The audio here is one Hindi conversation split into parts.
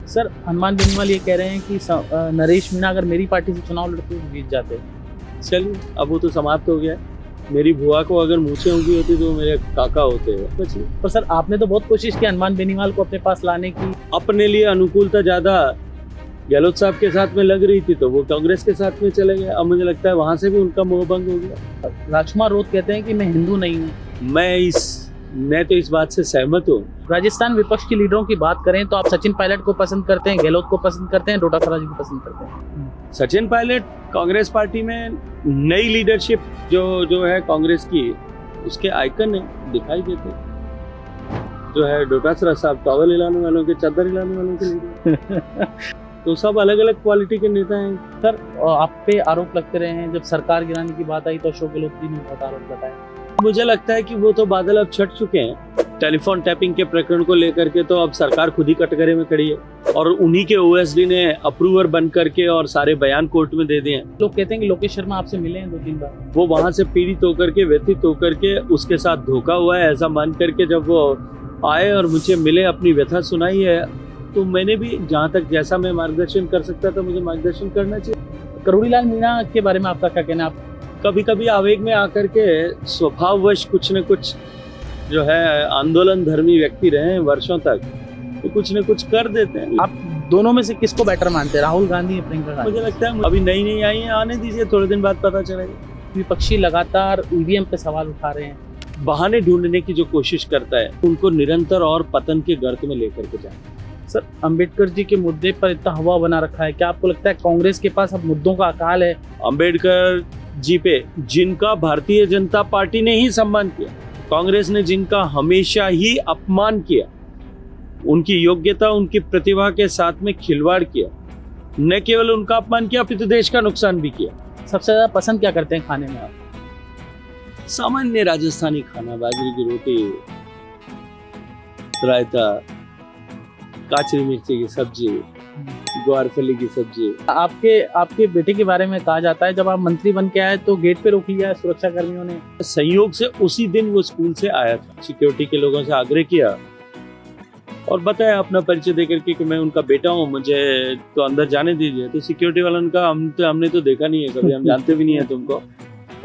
सर हनुमान बेनीवाल ये कह रहे हैं कि नरेश मीणा अगर मेरी पार्टी से चुनाव लड़ते तो जीत जाते। चलिए अब वो तो समाप्त हो गया है। मेरी बुआ को अगर मूछें उगी होती तो मेरे काका होते हैं। बचिए। पर सर आपने तो बहुत कोशिश की हनुमान बेनीवाल को अपने पास लाने की। अपने लिए अनुकूलता ज्यादा गहलोत साहब के साथ में लग रही थी तो वो कांग्रेस के साथ में चले गए। अब मुझे लगता है वहां से भी उनका मोह भंग हो गया। राजकुमार रोत कहते हैं कि मैं हिंदू नहीं हूँ। मैं तो इस बात से सहमत हूँ। राजस्थान विपक्ष के लीडरों की बात करें तो आप सचिन पायलट को पसंद करते हैं, गहलोत को पसंद करते हैं, डोटासरा जी को पसंद करते हैं। सचिन पायलट कांग्रेस पार्टी में नई लीडरशिप जो है कांग्रेस की, उसके आइकन है, दिखाई देते। जो है डोटासरा साहब टॉवल हिलाने वालों के, चादर हिलाने वालों के लीडर। तो सब अलग अलग क्वालिटी के नेता हैं। सर आप पे आरोप लगते रहे हैं, जब सरकार गिराने की बात आई तो अशोक गहलोत जी ने बहुत आरोप लगाया। मुझे लगता है कि वो तो बादल अब छट चुके हैं। टेलीफोन टैपिंग के प्रकरण को लेकर के तो अब सरकार खुद ही कटघरे में खड़ी है और उन्हीं के ओएसडी ने अप्रूवर बन करके और सारे बयान कोर्ट में दे दिए हैं। लोग कहते हैं कि लोकेश शर्मा आपसे मिले हैं 2-3 बार। वो वहां से पीड़ित होकर के, व्यथित होकर के, उसके साथ धोखा हुआ है ऐसा मान करके जब वो आए और मुझे मिले, अपनी व्यथा सुनाई है, तो मैंने भी जहाँ तक जैसा मैं मार्गदर्शन कर सकता था मुझे मार्गदर्शन करना चाहिए। करोड़ीलाल मीणा के बारे में आपका क्या कहना है? कभी कभी आवेग में आकर के स्वभाववश कुछ न कुछ जो है आंदोलन धर्मी व्यक्ति रहे हैं वर्षों तक, तो कुछ न कुछ कर देते हैं। आप दोनों में से किसको बेटर मानते हैं, राहुल गांधी या प्रियंका गांधी? मुझे लगता है अभी नई आई है, आने दीजिए, थोड़े दिन बाद पता चलेगा। विपक्षी लगातार ईवीएम पे सवाल उठा रहे हैं। बहाने ढूंढने की जो कोशिश करता है उनको निरंतर और पतन के गर्त में लेकर के जाए। सर अंबेडकर जी के मुद्दे पर इतना हवा बना रखा है, क्या आपको लगता है कांग्रेस के पास अब मुद्दों का अकाल है? अंबेडकर जी पे जिनका भारतीय जनता पार्टी ने ही सम्मान किया, कांग्रेस ने जिनका हमेशा ही अपमान किया, उनकी योग्यता उनकी प्रतिभा के साथ में खिलवाड़ किया, न केवल उनका अपमान किया अपितु देश का नुकसान भी किया। सबसे ज्यादा पसंद क्या करते हैं खाने में आप? सामान्य राजस्थानी खाना, बाजरे की रोटी, रायता, काचरी मिर्ची की सब्जी, ग्वारफली की सब्जी। आपके बेटे के बारे में कहा जाता है जब आप मंत्री बन के आए तो गेट पे रोक लिया सुरक्षा कर्मियों ने। संयोग से उसी दिन वो स्कूल से आया था, सिक्योरिटी के लोगों से आग्रह किया और बताया अपना परिचय देकर के कि मैं उनका बेटा हूँ, मुझे तो अंदर जाने दीजिए। तो सिक्योरिटी वालों ने कहा हमने तो देखा नहीं है कभी, हम जानते भी नहीं है तुमको,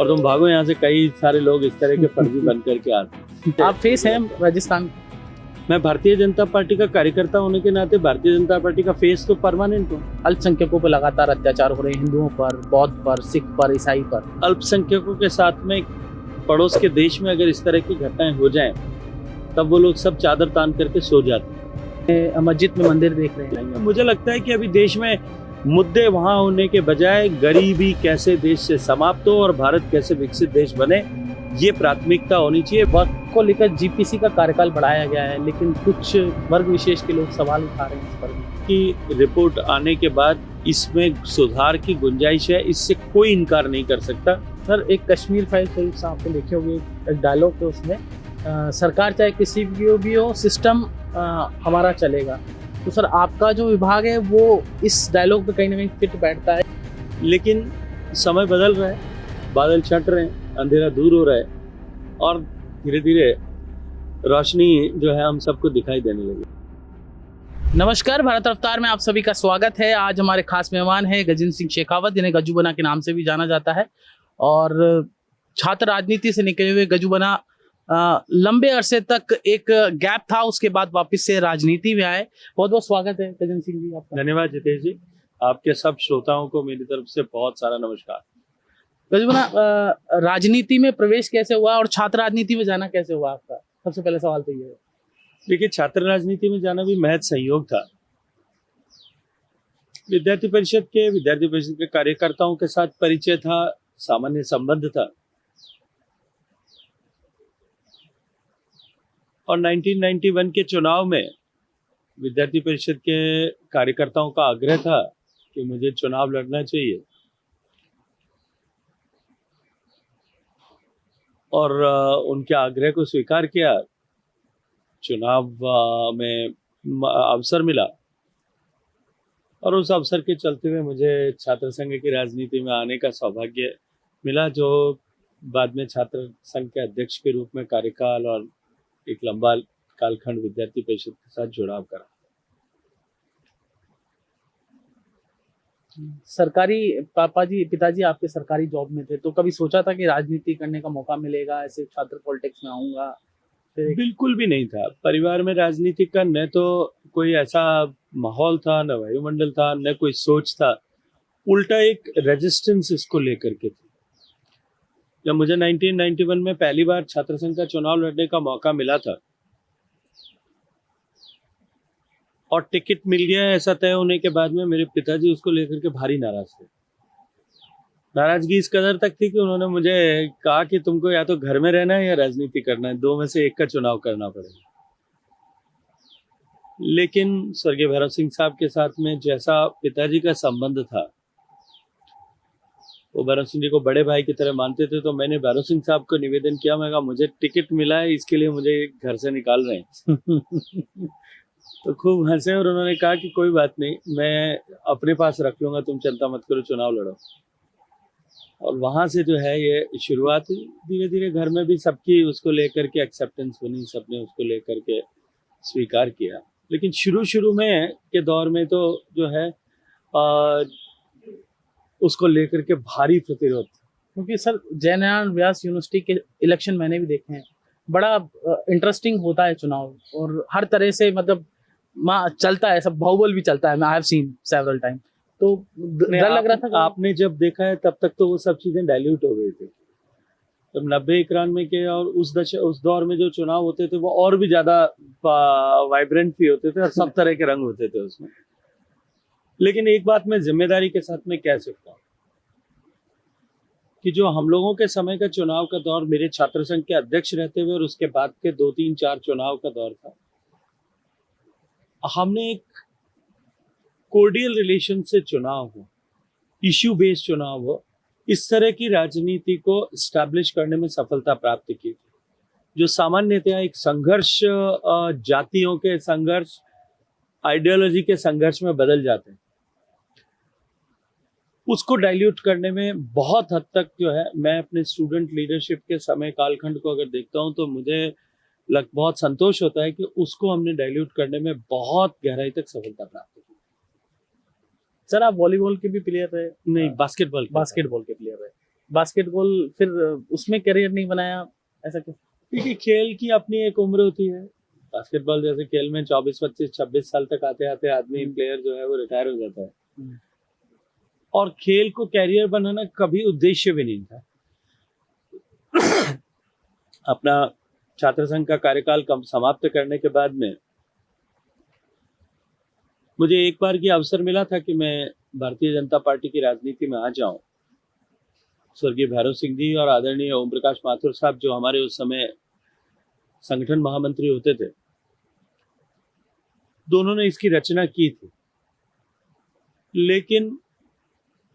और तुम भागो यहाँ से। कई सारे लोग इस तरह के फर्जी बन करके आते। आप फेस हैं राजस्थान। मैं भारतीय जनता पार्टी का कार्यकर्ता होने के नाते भारतीय जनता पार्टी का फेस तो परमानेंट हूँ। अल्पसंख्यकों पर लगातार अत्याचार हो रहे हैं, हिंदुओं पर, बौद्ध पर, सिख पर, ईसाई पर। अल्पसंख्यकों के साथ में पड़ोस के देश में अगर इस तरह की घटनाएं हो जाएं, तब वो लोग सब चादर तान करके सो जाते हैं। मस्जिद में मंदिर देख रहे हैं। मुझे लगता है कि अभी देश में मुद्दे वहां होने के बजाय गरीबी कैसे देश से समाप्त हो और भारत कैसे विकसित देश बने, ये प्राथमिकता होनी चाहिए। वक्त को लेकर जीपीसी का कार्यकाल बढ़ाया गया है, लेकिन कुछ वर्ग विशेष के लोग सवाल उठा रहे हैं इस पर कि रिपोर्ट आने के बाद इसमें सुधार की गुंजाइश है, इससे कोई इनकार नहीं कर सकता। सर एक कश्मीर फाइल शरीफ साहब को लिखे हुए एक डायलॉग है, उसमें सरकार चाहे किसी भी हो, सिस्टम हमारा चलेगा। तो सर आपका जो विभाग है वो इस डायलॉग पे कहीं ना कहीं फिट बैठता है। लेकिन समय बदल रहा है, बादल छट रहे हैं, अंधेरा दूर हो रहा है और धीरे धीरे रोशनी जो है हम सबको दिखाई देने लगी। नमस्कार, भारत रफ्तार में आप सभी का स्वागत है। आज हमारे खास मेहमान है गजेंद्र सिंह शेखावत, जिन्हें गज्जू बना के नाम से भी जाना जाता है। और छात्र राजनीति से निकले हुए गज्जू बना लंबे अरसे तक एक गैप था, उसके बाद वापस से राजनीति में आए। बहुत बहुत स्वागत है गजेंद्र सिंह जी आपका। धन्यवाद जितेश जी, आपके सब श्रोताओं को मेरी तरफ से बहुत सारा नमस्कार। गज्जू बना राजनीति में प्रवेश कैसे हुआ और छात्र राजनीति में जाना कैसे हुआ आपका? सबसे पहले सवाल तो ये है। देखिए, छात्र राजनीति में जाना भी महज संयोग था। विद्यार्थी परिषद के कार्यकर्ताओं के साथ परिचय था, सामान्य संबंध था और 1991 के चुनाव में विद्यार्थी परिषद के कार्यकर्ताओं का आग्रह था कि मुझे चुनाव लड़ना चाहिए और उनके आग्रह को स्वीकार किया। चुनाव में अवसर मिला और उस अवसर के चलते हुए मुझे छात्र संघ की राजनीति में आने का सौभाग्य मिला, जो बाद में छात्र संघ के अध्यक्ष के रूप में कार्यकाल और एक लंबा कालखंड विद्यार्थी परिषद के साथ जुड़ाव करा। सरकारी पिताजी आपके सरकारी जॉब में थे, तो कभी सोचा था कि राजनीति करने का मौका मिलेगा, ऐसे छात्र पॉलिटिक्स में आऊंगा? फिर बिल्कुल भी नहीं था। परिवार में राजनीति का न तो कोई ऐसा माहौल था, न वायुमंडल था, न कोई सोच था। उल्टा एक रेजिस्टेंस इसको लेकर के थी। जब मुझे 1991 में पहली बार छात्र संघ का चुनाव लड़ने का मौका मिला था और टिकट मिल गया ऐसा तय होने के बाद में, मेरे पिताजी उसको लेकर के भारी नाराज थे। नाराजगी इस कदर तक थी कि उन्होंने मुझे कहा कि तुमको या तो घर में रहना है या राजनीति करना है, दो में से एक का चुनाव करना पड़ेगा। लेकिन स्वर्गीय भैरव सिंह साहब के साथ में जैसा पिताजी का संबंध था, वो भैरव सिंह जी को बड़े भाई की तरह मानते थे। तो मैंने भैरव सिंह साहब को निवेदन किया, मैं कहा मुझे टिकट मिला है, इसके लिए मुझे घर से निकाल रहे हैं। तो खूब हंसे और उन्होंने कहा कि कोई बात नहीं, मैं अपने पास रख लूंगा, तुम चिंता मत करो, चुनाव लड़ो। और वहां से जो है ये शुरुआत, धीरे धीरे घर में भी सबकी उसको लेकर के एक्सेप्टेंस बनी, सबने उसको लेकर के स्वीकार किया। लेकिन शुरू शुरू में के दौर में तो जो है उसको लेकर के भारी प्रतिरोध। क्योंकि सर जयनारायण व्यास यूनिवर्सिटी के इलेक्शन मैंने भी देखे हैं, बड़ा इंटरेस्टिंग होता है चुनाव, और हर तरह से मतलब चलता है, सब बाहुबल भी चलता है, मैं I have seen several time. तो डर लग रहा था कि आपने जब देखा है तब तक तो वो सब चीजें डाइल्यूट हो गई थी। जब 90-91 के और उस दौर में जो चुनाव होते थे वो और भी ज्यादा वाइब्रेंट भी होते थे और सब तरह के रंग होते थे उसमें। लेकिन एक बात मैं जिम्मेदारी के साथ में कह सकता हूँ कि जो हम लोगों के समय का चुनाव का दौर, मेरे छात्र संघ के अध्यक्ष रहते हुए और उसके बाद के 2-3-4 चुनाव का दौर था, हमने एक कोर्डियल रिलेशन से चुनाव हो, इश्यू बेस्ड चुनाव हो, इस तरह की राजनीति को स्टैब्लिश करने में सफलता प्राप्त की थी। जो सामान्यतया एक संघर्ष, जातियों के संघर्ष, आइडियोलॉजी के संघर्ष में बदल जाते हैं, उसको डाइल्यूट करने में बहुत हद तक जो है, मैं अपने स्टूडेंट लीडरशिप के समय कालखंड को अगर देखता हूं तो मुझे बहुत संतोष होता है कि उसको हमने डाइल्यूट करने में बहुत गहराई तक सफलता प्राप्त की। सर आप वॉलीबॉल के भी प्लेयर रहे? नहीं, बास्केटबॉल के प्लेयर रहे। बास्केटबॉल फिर उसमें करियर नहीं बनाया, ऐसा क्यों? क्योंकि खेल की अपनी एक उम्र होती है। बास्केटबॉल जैसे खेल में 24, 25, 26 साल तक आते आते आदमी प्लेयर जो है वो रिटायर हो जाता है। और खेल को कैरियर बनाना कभी उद्देश्य भी नहीं था। अपना छात्र संघ का कार्यकाल समाप्त करने के बाद में मुझे एक बार की अवसर मिला था कि मैं भारतीय जनता पार्टी की राजनीति में आ जाऊं। स्वर्गीय भैरव सिंह जी और आदरणीय ओम प्रकाश माथुर साहब, जो हमारे उस समय संगठन महामंत्री होते थे, दोनों ने इसकी रचना की थी। लेकिन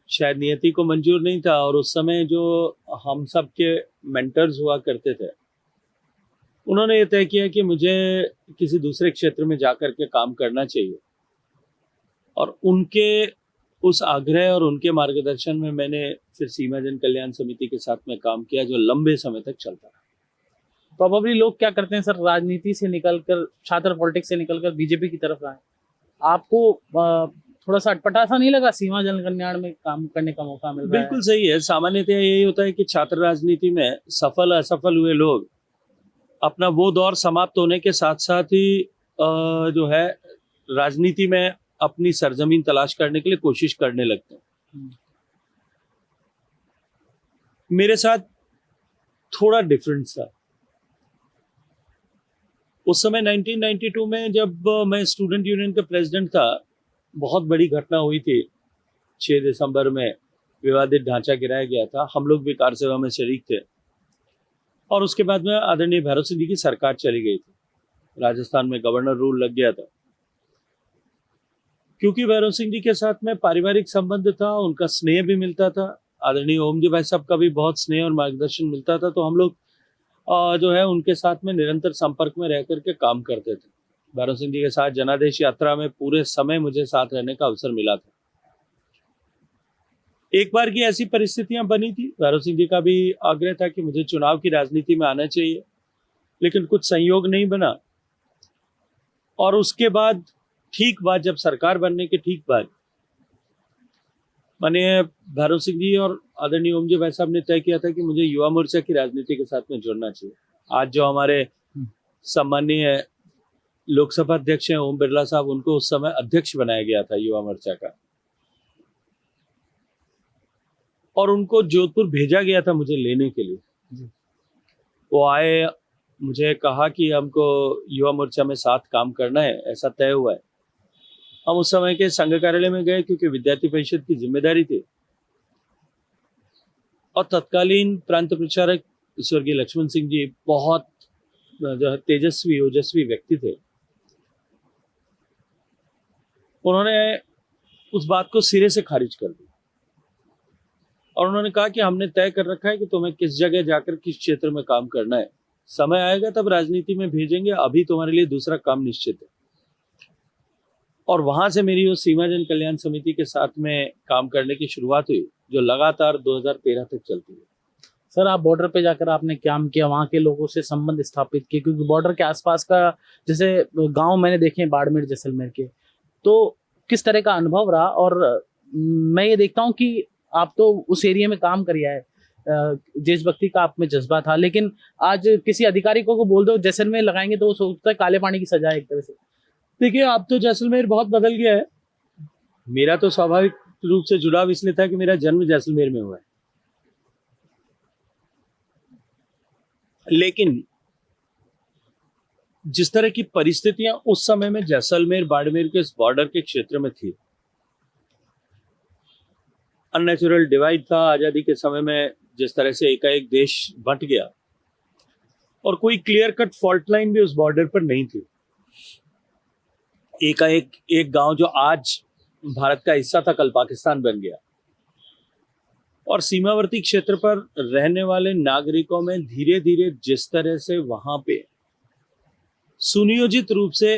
शायद नियति को मंजूर नहीं था, और उस समय जो हम सब के मेंटर्स हुआ करते थे, उन्होंने ये तय किया कि मुझे किसी दूसरे क्षेत्र में जाकर के काम करना चाहिए। और उनके उस आग्रह और उनके मार्गदर्शन में मैंने फिर सीमा जन कल्याण समिति के साथ में काम किया, जो लंबे समय तक चलता रहा। प्रोबेबली लोग क्या करते हैं सर, राजनीति से निकलकर, छात्र पॉलिटिक्स से निकलकर बीजेपी की तरफ आए। आपको थोड़ा सा अटपटा सा नहीं लगा सीमा जन कल्याण में काम करने का मौका मिल रहा है? बिल्कुल सही है। सामान्यतः यही होता है कि छात्र राजनीति में सफल असफल हुए लोग अपना वो दौर समाप्त होने के साथ साथ ही जो है राजनीति में अपनी सरजमीन तलाश करने के लिए कोशिश करने लगते हैं। मेरे साथ थोड़ा डिफरेंस था। उस समय 1992 में जब मैं स्टूडेंट यूनियन का प्रेसिडेंट था, बहुत बड़ी घटना हुई थी। 6 दिसंबर में विवादित ढांचा गिराया गया था। हम लोग भी कार सेवा में शरीक थे, और उसके बाद में आदरणीय भैरव सिंह जी की सरकार चली गई थी। राजस्थान में गवर्नर रूल लग गया था। क्योंकि भैरव सिंह जी के साथ में पारिवारिक संबंध था, उनका स्नेह भी मिलता था, आदरणीय ओम जी भाई साहब का भी बहुत स्नेह और मार्गदर्शन मिलता था, तो हम लोग जो है उनके साथ में निरंतर संपर्क में रह करके काम करते थे। भैरव सिंह जी के साथ जनादेश यात्रा में पूरे समय मुझे साथ रहने का अवसर मिला था। एक बार की ऐसी परिस्थितियां बनी थी, भैरव सिंह जी का भी आग्रह था कि मुझे चुनाव की राजनीति में आना चाहिए, लेकिन कुछ संयोग नहीं बना। और उसके बाद जब सरकार बनने के ठीक बाद माननीय भैरव सिंह जी और आदरणीय ओम जी भाई साहब ने तय किया था कि मुझे युवा मोर्चा की राजनीति के साथ में जुड़ना चाहिए। आज जो हमारे सम्माननीय लोकसभा अध्यक्ष हैं ओम बिरला साहब, उनको उस समय अध्यक्ष बनाया गया था युवा मोर्चा का, और उनको जोधपुर भेजा गया था मुझे लेने के लिए। वो आए, मुझे कहा कि हमको युवा मोर्चा में साथ काम करना है, ऐसा तय हुआ है। हम उस समय के संघ कार्यालय में गए क्योंकि विद्यार्थी परिषद की जिम्मेदारी थी, और तत्कालीन प्रांत प्रचारक स्वर्गीय लक्ष्मण सिंह जी बहुत जो है तेजस्वी ओजस्वी व्यक्ति थे। उन्होंने उस बात को सिरे से खारिज कर दिया और उन्होंने कहा कि हमने तय कर रखा है कि तुम्हें किस जगह जाकर किस क्षेत्र में काम करना है, समय आएगा तब राजनीति में भेजेंगे, अभी तुम्हारे लिए दूसरा काम निश्चित है। और वहां से मेरी वो सीमा जन कल्याण समिति के साथ में काम करने की शुरुआत हुई, जो लगातार 2013 तक चलती है। सर, आप बॉर्डर पे जाकर आपने काम किया, वहाँ के लोगों से संबंध स्थापित किए, क्योंकि बॉर्डर के आसपास का जैसे गांव मैंने देखे हैं बाड़मेर जैसलमेर के, तो किस तरह का अनुभव रहा। और मैं ये देखता हूँ कि आप तो उस एरिया में काम करिए है, देशभक्ति का आप में जज्बा था, लेकिन आज किसी अधिकारी को बोल दो जैसलमेर लगाएंगे तो वो सोचता है काले पानी की सजा है एक तरह से। देखिए, अब तो जैसलमेर बहुत बदल गया है। मेरा तो स्वाभाविक रूप से जुड़ाव इसलिए था कि मेरा जन्म जैसलमेर में हुआ है, लेकिन जिस तरह की परिस्थितियां उस समय में जैसलमेर बाड़मेर के इस बॉर्डर के क्षेत्र में थी, अननेचुरल डिवाइड था। आजादी के समय में जिस तरह से एकाएक देश बंट गया और कोई क्लियर कट फॉल्ट लाइन भी उस बॉर्डर पर नहीं थी। एकाएक एक गांव जो आज भारत का हिस्सा था कल पाकिस्तान बन गया, और सीमावर्ती क्षेत्र पर रहने वाले नागरिकों में धीरे धीरे जिस तरह से वहां पे सुनियोजित रूप से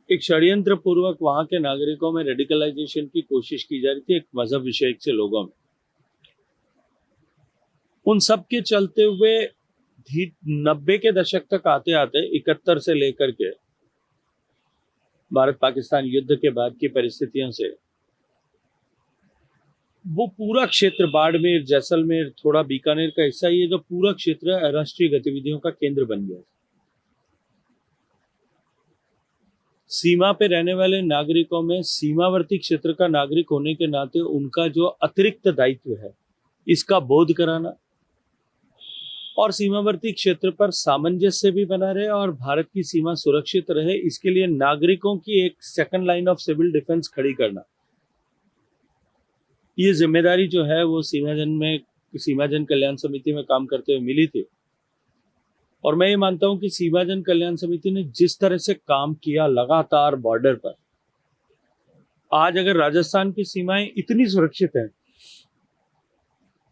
एक षड्यंत्र पूर्वक वहां के नागरिकों में रेडिकलाइजेशन की कोशिश की जा रही थी, एक मजहब विषयक से लोगों में, उन सब के चलते हुए 90 के दशक तक आते आते 71 से लेकर के भारत पाकिस्तान युद्ध के बाद की परिस्थितियों से वो पूरा क्षेत्र बाड़मेर जैसलमेर थोड़ा बीकानेर का हिस्सा, ये जो पूरा क्षेत्र राष्ट्रीय गतिविधियों का केंद्र बन गया। सीमा पे रहने वाले नागरिकों में सीमावर्ती क्षेत्र का नागरिक होने के नाते उनका जो अतिरिक्त दायित्व है, इसका बोध कराना और सीमावर्ती क्षेत्र पर सामंजस्य भी बना रहे और भारत की सीमा सुरक्षित रहे, इसके लिए नागरिकों की एक second line of civil defence खड़ी करना, ये जिम्मेदारी जो है वो सीमा जन कल्याण समिति में काम करते हुए मिली थी। और मैं ये मानता हूं कि सीमा जन कल्याण समिति ने जिस तरह से काम किया लगातार बॉर्डर पर, आज अगर राजस्थान की सीमाएं इतनी सुरक्षित हैं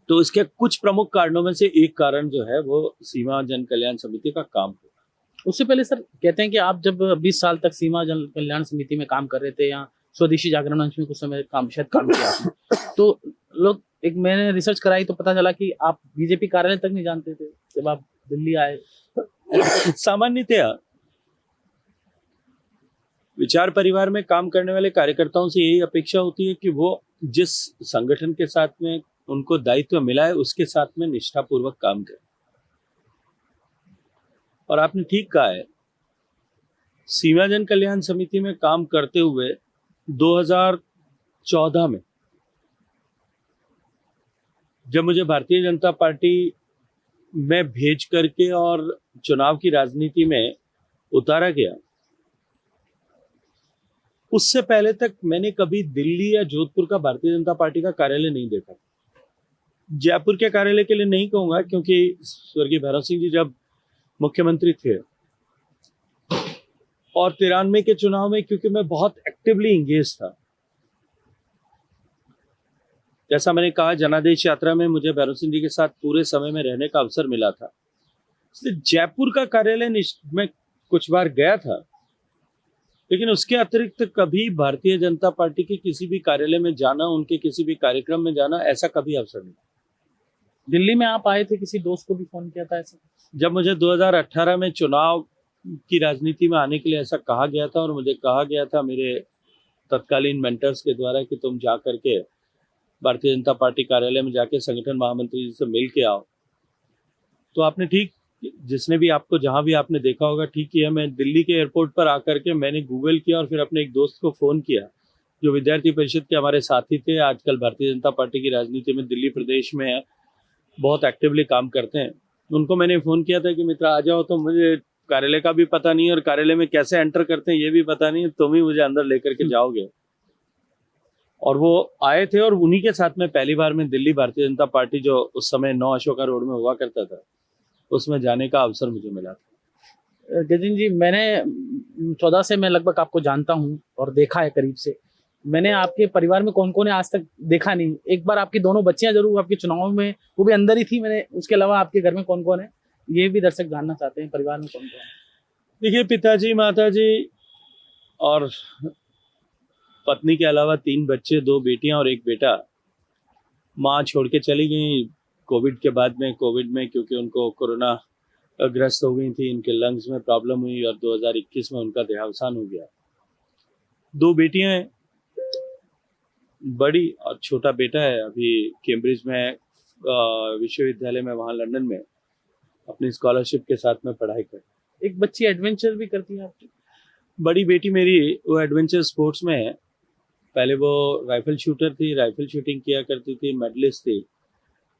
तो इसके कुछ प्रमुख कारणों में से एक कारण जो है वो सीमा जन कल्याण समिति का काम होगा। उससे पहले सर कहते हैं कि आप जब 20 साल तक सीमा जन कल्याण समिति में काम कर रहे थे, या स्वदेशी जागरण मंच में कुछ समय काम किया आपने, तो लोग मैंने रिसर्च कराई तो पता चला कि आप बीजेपी कार्यालय तक नहीं जानते थे जब आप दिल्ली आए। सामान्यतया विचार परिवार में काम करने वाले कार्यकर्ताओं से यही अपेक्षा होती है कि वो जिस संगठन के साथ में उनको दायित्व मिला है उसके साथ में निष्ठापूर्वक काम करें। और आपने ठीक कहा है, सीमा जन कल्याण समिति में काम करते हुए 2014 में जब मुझे भारतीय जनता पार्टी में भेज करके और चुनाव की राजनीति में उतारा गया, उससे पहले तक मैंने कभी दिल्ली या जोधपुर का भारतीय जनता पार्टी का कार्यालय नहीं देखा। जयपुर के कार्यालय के लिए नहीं कहूंगा, क्योंकि स्वर्गीय भैरव सिंह जी जब मुख्यमंत्री थे और 93 के चुनाव में क्योंकि मैं बहुत एक्टिवली इंगेज था, जैसा मैंने कहा जनादेश यात्रा में मुझे भैरव सिंह जी के साथ पूरे समय में रहने का अवसर मिला था, इसलिए जयपुर का कार्यालय में कुछ बार गया था, लेकिन उसके अतिरिक्त कभी भारतीय जनता पार्टी के किसी भी कार्यालय में जाना, उनके किसी भी कार्यक्रम में जाना, ऐसा कभी अवसर नहीं। दिल्ली में आप आए थे, किसी दोस्त को भी फोन किया था ऐसा? जब मुझे 2018 में चुनाव की राजनीति में आने के लिए ऐसा कहा गया था और मुझे कहा गया था मेरे तत्कालीन मेंटर्स के द्वारा कि तुम जा करके भारतीय जनता पार्टी कार्यालय में जाके संगठन महामंत्री जी से मिल के आओ। तो आपने ठीक, जिसने भी आपको जहां भी आपने देखा होगा ठीक किया। मैं दिल्ली के एयरपोर्ट पर आकर के मैंने गूगल किया और फिर अपने एक दोस्त को फ़ोन किया जो विद्यार्थी परिषद के हमारे साथी थे, आजकल भारतीय जनता पार्टी की राजनीति में दिल्ली प्रदेश में बहुत एक्टिवली काम करते हैं। उनको मैंने फ़ोन किया था कि मित्र आ जाओ, तो मुझे कार्यालय का भी पता नहीं और कार्यालय में कैसे एंटर करते हैं ये भी पता नहीं, तुम ही मुझे अंदर लेकर के जाओगे। और वो आए थे और उन्हीं के साथ में पहली बार मैं दिल्ली भारतीय जनता पार्टी जो उस समय 9 अशोका रोड में हुआ करता था उसमें जाने का अवसर मुझे मिला था। गजिन जी, मैंने 14 से मैं लगभग आपको जानता हूँ और देखा है करीब से। मैंने आपके परिवार में कौन कौन है आज तक देखा नहीं। एक बार आपकी दोनों बच्चियां जरूर आपके चुनाव में, वो भी अंदर ही थी मैंने, उसके अलावा आपके घर में कौन कौन है ये भी दर्शक जानना चाहते हैं, परिवार में कौन कौन है। देखिए, पिताजी, माताजी और पत्नी के अलावा 3 बच्चे, 2 बेटियां और 1 बेटा। माँ छोड़ के चली गई कोविड के बाद में, क्योंकि उनको कोरोना ग्रस्त हो गई थी, इनके लंग्स में प्रॉब्लम हुई और 2021 में उनका देहावसान हो गया। 2 बेटियां हैं, बड़ी और छोटा बेटा है अभी कैम्ब्रिज में विश्वविद्यालय में, वहाँ लंदन में अपनी स्कॉलरशिप के साथ में पढ़ाई कर। एक बच्ची एडवेंचर भी करती है आपकी? बड़ी बेटी मेरी वो एडवेंचर स्पोर्ट्स में है। पहले वो राइफल शूटर थी, राइफल शूटिंग किया करती थी, मेडलिस्ट थी,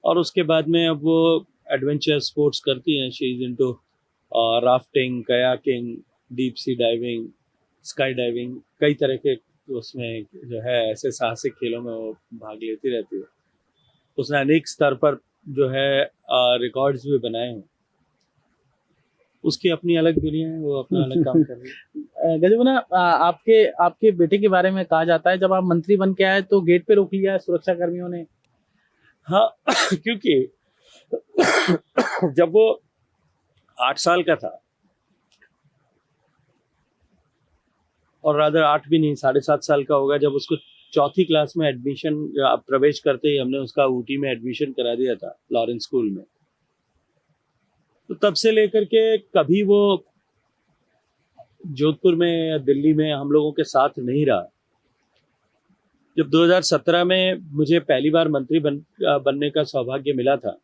और उसके बाद में अब वो एडवेंचर स्पोर्ट्स करती हैं। She is into rafting, kayaking, deep sea diving, sky diving, कई तरह के उसमें जो है ऐसे साहसिक खेलों में वो भाग लेती रहती है। उसने अनेक स्तर पर जो है रिकॉर्ड्स भी बनाए हैं। उसकी अपनी अलग दुनिया है, वो अपना अलग काम कर रही है। गजबना, आपके बेटे के बारे में कहा जाता है जब आप मंत्री बन के आए तो गेट पे रोक लिया सुरक्षा कर्मियों ने। हाँ क्योंकि जब वो 8 साल का था, और रादर 8 भी नहीं, 7.5 साल का होगा, जब उसको 4थी क्लास में एडमिशन, प्रवेश करते ही हमने उसका ऊटी में एडमिशन करा दिया था, लॉरेंस स्कूल में। तो तब से लेकर के कभी वो जोधपुर में या दिल्ली में हम लोगों के साथ नहीं रहा। जब 2017 में मुझे पहली बार मंत्री बनने का सौभाग्य मिला था,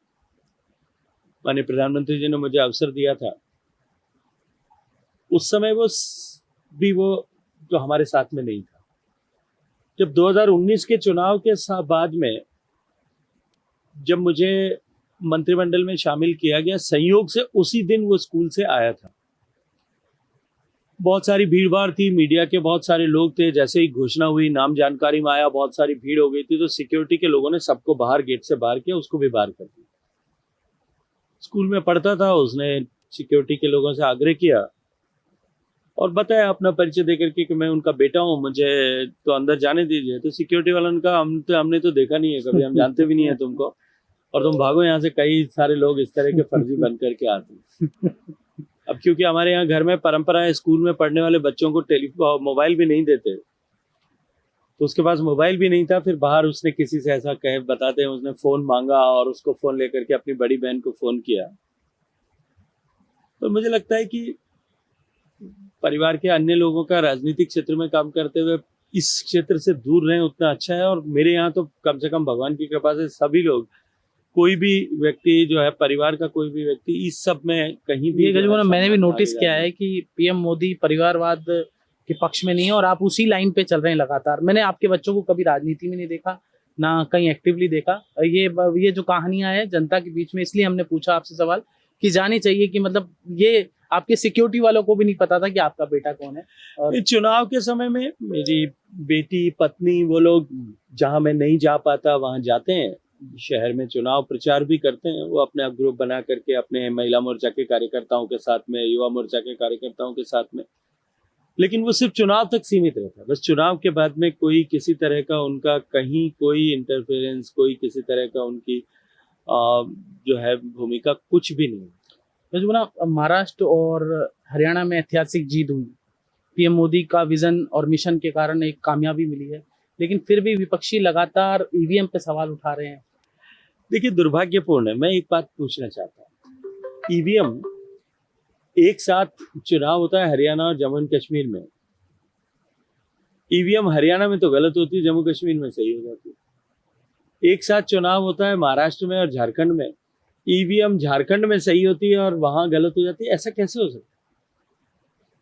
माननीय प्रधानमंत्री जी ने मुझे अवसर दिया था, उस समय वो जो हमारे साथ में नहीं था। जब 2019 के चुनाव के बाद में जब मुझे मंत्रिमंडल में शामिल किया गया, संयोग से उसी दिन वो स्कूल से आया था। बहुत सारी भीड़ भाड़ थी, मीडिया के बहुत सारे लोग थे। जैसे ही घोषणा हुई, नाम जानकारी में आया, बहुत सारी भीड़ हो गई थी, तो सिक्योरिटी के लोगों ने सबको बाहर, गेट से बाहर किया, उसको भी बाहर कर दिया। स्कूल में पढ़ता था, उसने सिक्योरिटी के लोगों से आग्रह किया और बताया अपना परिचय देकर के कि मैं उनका बेटा हूँ, मुझे तो अंदर जाने दीजिए। तो सिक्योरिटी वालों ने कहा, हमने तो देखा नहीं है कभी, हम जानते भी नहीं है तुमको, और तुम भागो यहाँ से। कई सारे लोग इस तरह के फर्जी बन करके आते हैं। अब क्योंकि हमारे यहाँ घर में परंपरा है, स्कूल में पढ़ने वाले बच्चों को मोबाइल भी नहीं देते, तो उसके पास मोबाइल भी नहीं था। फिर बाहर उसने किसी से ऐसा बताते हैं, उसने फोन मांगा और उसको फोन लेकर के अपनी बड़ी बहन को फोन किया। तो मुझे लगता है कि परिवार के अन्य लोगों का राजनीतिक क्षेत्र में काम करते हुए इस क्षेत्र से दूर रहें उतना अच्छा है। और मेरे यहाँ तो कम से कम भगवान की कृपा से सभी लोग, कोई भी व्यक्ति जो है, परिवार का कोई भी व्यक्ति इस सब में कहीं भी, मैंने भी नोटिस किया है कि पीएम मोदी परिवारवाद के पक्ष में नहीं है और आप उसी लाइन पे चल रहे हैं लगातार। मैंने आपके बच्चों को कभी राजनीति में नहीं देखा, ना कहीं एक्टिवली देखा। ये जो कहानियां हैं जनता के बीच में, इसलिए हमने पूछा आपसे सवाल कि जानी चाहिए कि मतलब ये आपके सिक्योरिटी वालों को भी नहीं पता था कि आपका बेटा कौन है। और चुनाव के समय में मेरी बेटी, पत्नी, वो लोग जहां मैं नहीं जा पाता वहां जाते हैं, शहर में चुनाव प्रचार भी करते हैं। वो अपने आप ग्रुप बना करके अपने महिला मोर्चा के कार्यकर्ताओं के साथ में, युवा मोर्चा के कार्यकर्ताओं के साथ में, लेकिन वो सिर्फ चुनाव तक सीमित रहता है। बस चुनाव के बाद में कोई किसी तरह का उनका कहीं कोई इंटरफेरेंस, कोई किसी तरह का उनकी जो है भूमिका कुछ भी नहीं। महाराष्ट्र और हरियाणा में ऐतिहासिक जीत हुई, पीएम मोदी का विजन और मिशन के कारण एक कामयाबी मिली है, लेकिन फिर भी विपक्षी लगातार ईवीएम पे सवाल उठा रहे हैं। देखिए, दुर्भाग्यपूर्ण है। मैं एक बात पूछना चाहता हूँ, ईवीएम एक साथ चुनाव होता है हरियाणा और जम्मू एंड कश्मीर में, ईवीएम हरियाणा में तो गलत होती है, जम्मू कश्मीर में सही हो जाती है। एक साथ चुनाव होता है महाराष्ट्र में और झारखंड में, ईवीएम झारखंड में सही होती है और वहां गलत हो जाती है, ऐसा कैसे हो सकता है?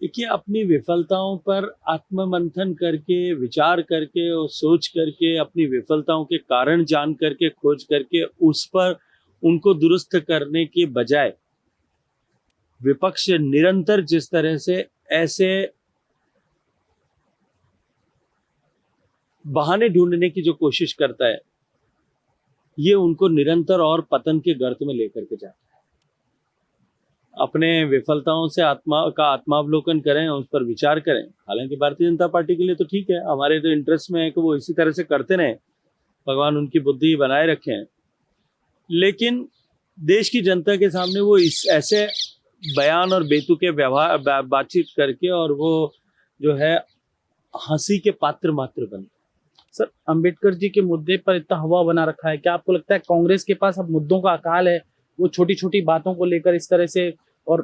देखिए, अपनी विफलताओं पर आत्ममंथन करके, विचार करके और सोच करके, अपनी विफलताओं के कारण जान करके, खोज करके उस पर उनको दुरुस्त करने के बजाय विपक्ष निरंतर जिस तरह से ऐसे बहाने ढूंढने की जो कोशिश करता है, ये उनको निरंतर और पतन के गर्त में लेकर के जाता है। अपने विफलताओं से आत्मावलोकन करें, उस पर विचार करें। हालांकि भारतीय जनता पार्टी के लिए तो ठीक है, हमारे तो इंटरेस्ट में है कि वो इसी तरह से करते रहें, भगवान उनकी बुद्धि बनाए रखें, लेकिन देश की जनता के सामने वो इस ऐसे बयान और बेतुके व्यवहार बातचीत करके और वो जो है हंसी के पात्र मात्र बनते। सर, अंबेडकर जी के मुद्दे पर इतना हवा बना रखा है, क्या आपको लगता है कांग्रेस के पास अब मुद्दों का अकाल है? वो छोटी छोटी बातों को लेकर इस तरह से और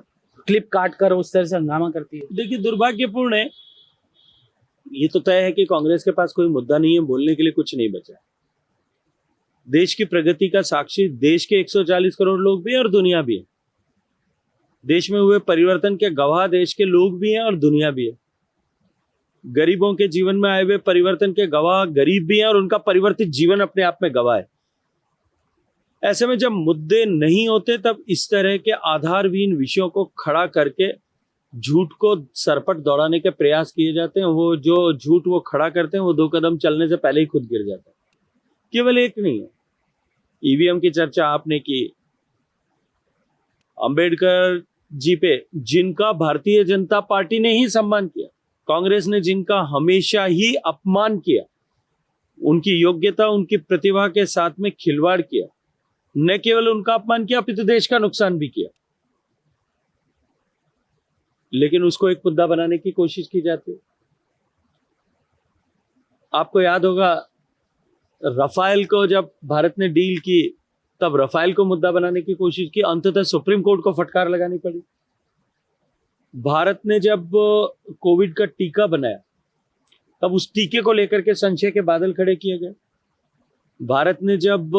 क्लिप काट कर उस तरह से हंगामा करती है। देखिए, दुर्भाग्यपूर्ण है, ये तो तय है कि कांग्रेस के पास कोई मुद्दा नहीं है, बोलने के लिए कुछ नहीं बचा है। देश की प्रगति का साक्षी देश के 140 करोड़ लोग भी हैं और दुनिया भी है। देश में हुए परिवर्तन के गवाह देश के लोग भी हैं और दुनिया भी है। गरीबों के जीवन में आए हुए परिवर्तन के गवाह गरीब भी हैं और उनका परिवर्तित जीवन अपने आप में गवाह है। ऐसे में जब मुद्दे नहीं होते, तब इस तरह के आधारहीन विषयों को खड़ा करके झूठ को सरपट दौड़ाने के प्रयास किए जाते हैं। वो जो झूठ वो खड़ा करते हैं, वो 2 कदम चलने से पहले ही खुद गिर जाता है। केवल एक नहीं है, ईवीएम की चर्चा आपने की, अंबेडकर जी पे जिनका भारतीय जनता पार्टी ने ही सम्मान किया, कांग्रेस ने जिनका हमेशा ही अपमान किया, उनकी योग्यता, उनकी प्रतिभा के साथ में खिलवाड़ किया, न केवल उनका अपमान किया अपितु देश का नुकसान भी किया, लेकिन उसको एक मुद्दा बनाने की कोशिश की जाती है। आपको याद होगा, रफाल को जब भारत ने डील की, तब रफाल को मुद्दा बनाने की कोशिश की, अंततः सुप्रीम कोर्ट को फटकार लगानी पड़ी। भारत ने जब कोविड का टीका बनाया, तब उस टीके को लेकर के संशय के बादल खड़े किए गए। भारत ने जब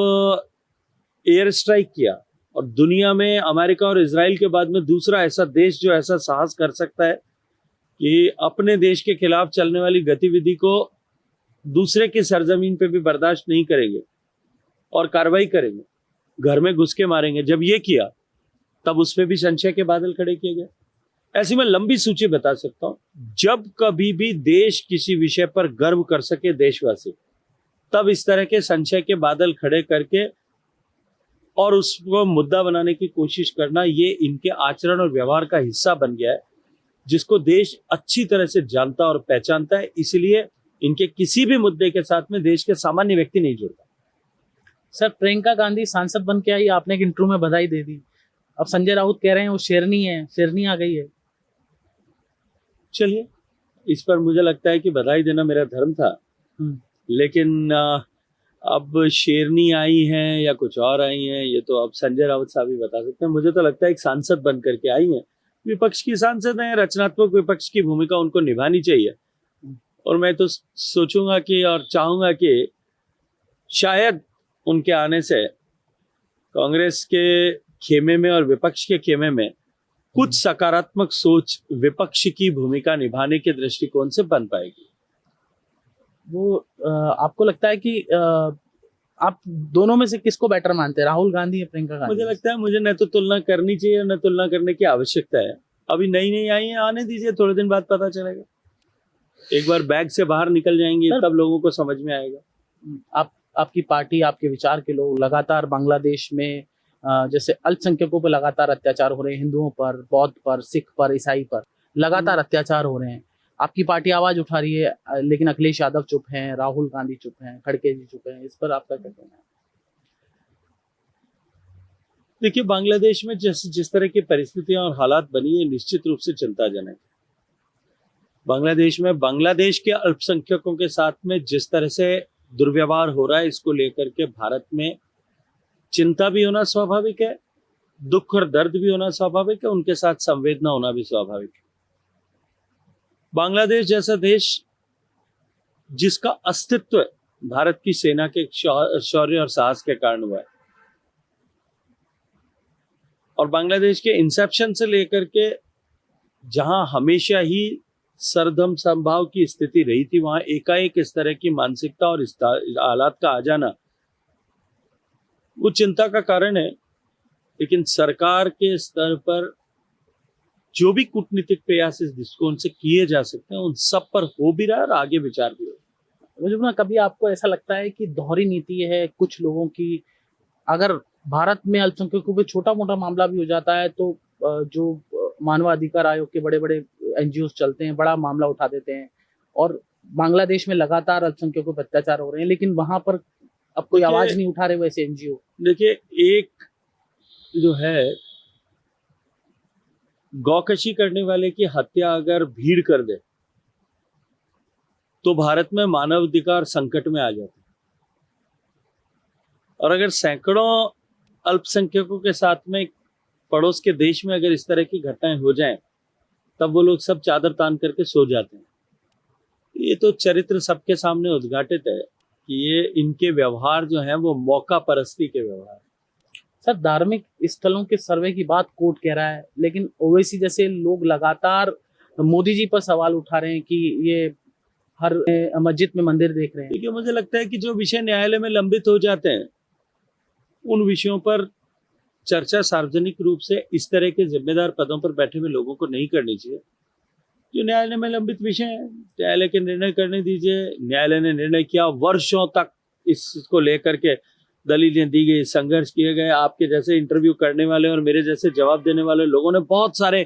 एयर स्ट्राइक किया, और दुनिया में अमेरिका और इजराइल के बाद में दूसरा ऐसा देश जो ऐसा साहस कर सकता है कि अपने देश के खिलाफ चलने वाली गतिविधि को दूसरे की सरजमीन पे भी बर्दाश्त नहीं करेंगे और कार्रवाई करेंगे, घर में घुस के मारेंगे, जब ये किया, तब उस पर भी संशय के बादल खड़े किए गए। ऐसी मैं लंबी सूची बता सकता हूं। जब कभी भी देश किसी विषय पर गर्व कर सके देशवासी, तब इस तरह के संशय के बादल खड़े करके और उसको मुद्दा बनाने की कोशिश करना, ये इनके आचरण और व्यवहार का हिस्सा बन गया है, जिसको देश अच्छी तरह से जानता और पहचानता है। इसलिए इनके किसी भी मुद्दे के साथ में देश के सामान्य व्यक्ति नहीं जुड़ता। सर, प्रियंका गांधी सांसद बन के आई, आपने एक इंटरव्यू में बधाई दे दी। अब संजय राउत कह रहे हैं वो शेरनी है, शेरनी आ गई है। चलिए, इस पर मुझे लगता है कि बधाई देना मेरा धर्म था, लेकिन अब शेरनी आई हैं या कुछ और आई हैं, ये तो अब संजय राउत साहब ही बता सकते हैं। मुझे तो लगता है एक सांसद बन करके आई हैं, विपक्ष की सांसद हैं, रचनात्मक विपक्ष की भूमिका उनको निभानी चाहिए। और मैं तो सोचूंगा कि और चाहूंगा कि शायद उनके आने से कांग्रेस के खेमे में और विपक्ष के खेमे में कुछ सकारात्मक सोच विपक्ष की भूमिका निभाने के दृष्टिकोण से बन पाएगी। वो आपको लगता है कि आप दोनों में से किसको बेटर मानते हैं, राहुल गांधी या प्रियंका गांधी? मुझे लगता है मुझे न तो तुलना करनी चाहिए न तुलना करने की आवश्यकता है। अभी नई नई आई है, आने दीजिए, थोड़े दिन बाद पता चलेगा। एक बार बैग से बाहर निकल जाएंगे तब लोगों को समझ में आएगा। आपकी पार्टी, आपके विचार के लोग लगातार बांग्लादेश में जैसे अल्पसंख्यकों पर लगातार अत्याचार हो रहे हैं, हिंदुओं पर, बौद्ध पर, सिख पर, ईसाई पर लगातार अत्याचार हो रहे हैं। आपकी पार्टी आवाज उठा रही है, लेकिन अखिलेश यादव चुप हैं, राहुल गांधी चुप हैं, खड़गे जी चुप हैं। इस पर आपका क्या कहना है? देखिए, बांग्लादेश में जिस तरह की परिस्थितियां और हालात बनी है, निश्चित रूप से चिंताजनक है। बांग्लादेश में बांग्लादेश के अल्पसंख्यकों के साथ में जिस तरह से दुर्व्यवहार हो रहा है, इसको लेकर के भारत में चिंता भी होना स्वाभाविक है, दुख और दर्द भी होना स्वाभाविक है, उनके साथ संवेदना होना भी स्वाभाविक है। बांग्लादेश जैसा देश जिसका अस्तित्व भारत की सेना के शौर्य और साहस के कारण हुआ है। और बांग्लादेश के इंसेप्शन से लेकर के जहां हमेशा ही सरदम संभाव की स्थिति रही थी, वहां एकाएक इस तरह की मानसिकता और इस हालात का आ जाना वो चिंता का कारण है। लेकिन सरकार के स्तर पर जो भी कूटनीतिक प्रयास इस दृष्टिकोण से किए जा सकते हैं, उन सब पर हो भी रहा है और आगे विचार भी हो रहा है। मुझे ना कभी आपको ऐसा लगता है कि दोहरी नीति है कुछ लोगों की, अगर भारत में अल्पसंख्यकों पे छोटा मोटा मामला भी हो जाता है तो जो मानवाधिकार आयोग के बड़े बड़े एनजीओ चलते हैं, बड़ा मामला उठा देते हैं, और बांग्लादेश में लगातार अल्पसंख्यकों पर अत्याचार हो रहे हैं, लेकिन वहां पर अब कोई आवाज नहीं उठा रहे वैसे एनजीओ। देखिए, एक जो है गौकशी करने वाले की हत्या अगर भीड़ कर दे तो भारत में मानवाधिकार संकट में आ जाते हैं। और अगर सैकड़ों अल्पसंख्यकों के साथ में पड़ोस के देश में अगर इस तरह की घटनाएं हो जाएं, तब वो लोग सब चादर तान करके सो जाते हैं। ये तो चरित्र सबके सामने उद्घाटित है कि ये इनके व्यवहार जो हैं वो मौका परस्ती के व्यवहार। सर, धार्मिक स्थलों के सर्वे की बात कोर्ट कह रहा है, लेकिन ओवैसी जैसे लोग लगातार मोदी जी पर सवाल उठा रहे हैं कि ये हर मस्जिद में मंदिर देख रहे हैं। देखिए, मुझे लगता है कि जो विषय न्यायालय में लंबित हो जाते हैं उन विषयों पर चर्चा सार्वजनिक रूप से इस तरह के जिम्मेदार पदों पर बैठे हुए लोगों को नहीं करनी चाहिए। जो न्यायालय में लंबित विषय है, न्यायालय के निर्णय करने दीजिए। न्यायालय ने निर्णय किया, वर्षों तक इसको लेकर के दलीलें दी गई, संघर्ष किए गए। आपके जैसे इंटरव्यू करने वाले और मेरे जैसे जवाब देने वाले लोगों ने बहुत सारे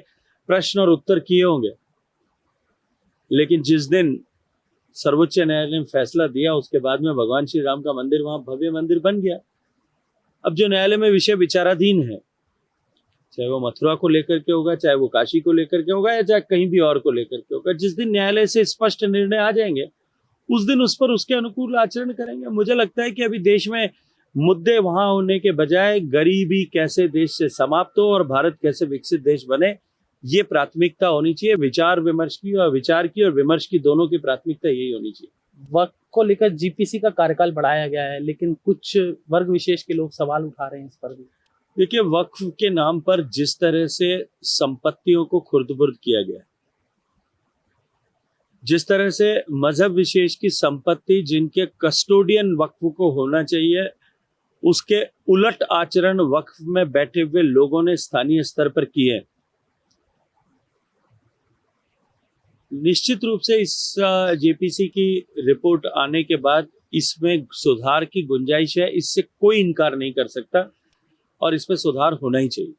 प्रश्न और उत्तर किए होंगे, लेकिन जिस दिन सर्वोच्च न्यायालय ने फैसला दिया उसके बाद में भगवान श्री राम का मंदिर वहां भव्य मंदिर बन गया। अब जो न्यायालय में विषय विचाराधीन है, चाहे वो मथुरा को लेकर के होगा, चाहे वो काशी को लेकर के होगा, या चाहे कहीं भी और को लेकर के होगा, जिस दिन न्यायालय से स्पष्ट निर्णय आ जाएंगे उस दिन उस पर उसके अनुकूल आचरण करेंगे। मुझे लगता है कि अभी देश में मुद्दे वहां होने के बजाय गरीबी कैसे देश से समाप्त हो और भारत कैसे विकसित देश बने, ये प्राथमिकता होनी चाहिए। विचार विमर्श की और विमर्श की दोनों की प्राथमिकता यही होनी चाहिए। वक्फ को लेकर जीपीसी का कार्यकाल बढ़ाया गया है, लेकिन कुछ वर्ग विशेष के लोग सवाल उठा रहे हैं इस पर भी। देखिए, वक्फ के नाम पर जिस तरह से संपत्तियों को खुर्द-बुर्द किया गया, जिस तरह से मजहब विशेष की संपत्ति जिनके कस्टोडियन वक्फ को होना चाहिए, उसके उलट आचरण वक्फ में बैठे हुए लोगों ने स्थानीय स्तर पर किए, निश्चित रूप से इस जेपीसी की रिपोर्ट आने के बाद इसमें सुधार की गुंजाइश है। इससे कोई इनकार नहीं कर सकता और इसमें सुधार होना ही चाहिए।